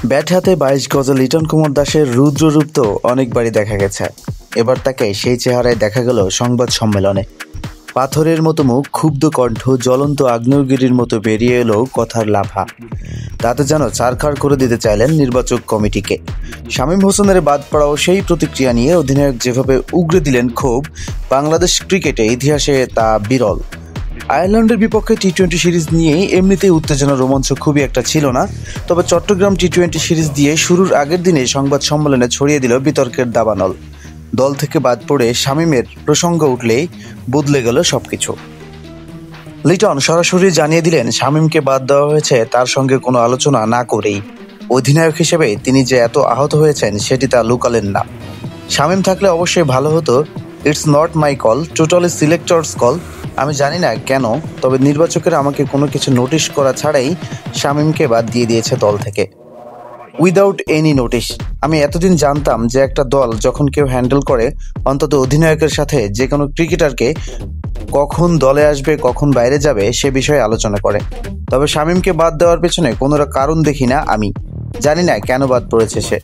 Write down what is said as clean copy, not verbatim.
Bat হাতে 22 গজে লিটন কুমার দাসের রুদ্ররূপ তো অনেকবারই দেখা গেছে। এবার তাকে সেই চেহারায় দেখা গেল সংবাদ সম্মেলনে। পাথরের মতো মুখ, ক্ষুব্ধ কণ্ঠ, জ্বলন্ত আগ্নেয়গিরির মতো বেরিয়ে এলো কথার লাভা। তাতে যেন ছারখার করে দিতে চাইলেন নির্বাচক কমিটিকে। শামীম হোসেনের বাদ পড়াও সেই প্রতিক্রিয়া নিয়ে অধিনায়ক যেভাবে উগরে দিলেন ক্ষোভ, বাংলাদেশ ক্রিকেটে ইতিহাসে তা বিরল। আয়ারল্যান্ডের বিপক্ষে টি-20 সিরিজ নিয়েই এমনিতেই উত্তেজনা রোমাঞ্চ খুবই একটা ছিল না, তবে চট্টগ্রাম টি-20 সিরিজ দিয়ে শুরুর আগের দিনে সংবাদ সম্মেলনে ছড়িয়ে দিল বিতর্কের দাবানল। দল থেকে বাদ পড়ে শামীমের প্রসঙ্গ উঠলেই বদলে গেল সবকিছু। লিটন সরাসরি জানিয়ে দিলেন শামীমকে বাদ দেওয়া হয়েছে তার সঙ্গে কোনো আলোচনা না করেই। অধিনায়ক হিসেবে তিনি যে এত আহত হয়েছেন সেটি তা লুকালেন না। শামীম থাকলে অবশ্যই ভালো হতো, it's not my call, totally selectors call. আমি জানি না কেন, তবে নির্বাচকেরা আমাকে কোনো কিছু নোটিশ করা ছাড়াই শামীমকে বাদ দিয়ে দিয়েছে দল থেকে, উইদাউট এনি নোটিশ। আমি এতদিন জানতাম যে একটা দল যখন কেউ হ্যান্ডেল করে, অন্তত অধিনায়কের সাথে যে কোনো ক্রিকেটারকে কখন দলে আসবে কখন বাইরে যাবে সে বিষয়ে আলোচনা করে। তবে শামীমকে বাদ দেওয়ার পেছনে কোনো কারণ দেখি না আমি। জানি না কেন বাদ পড়েছে সে।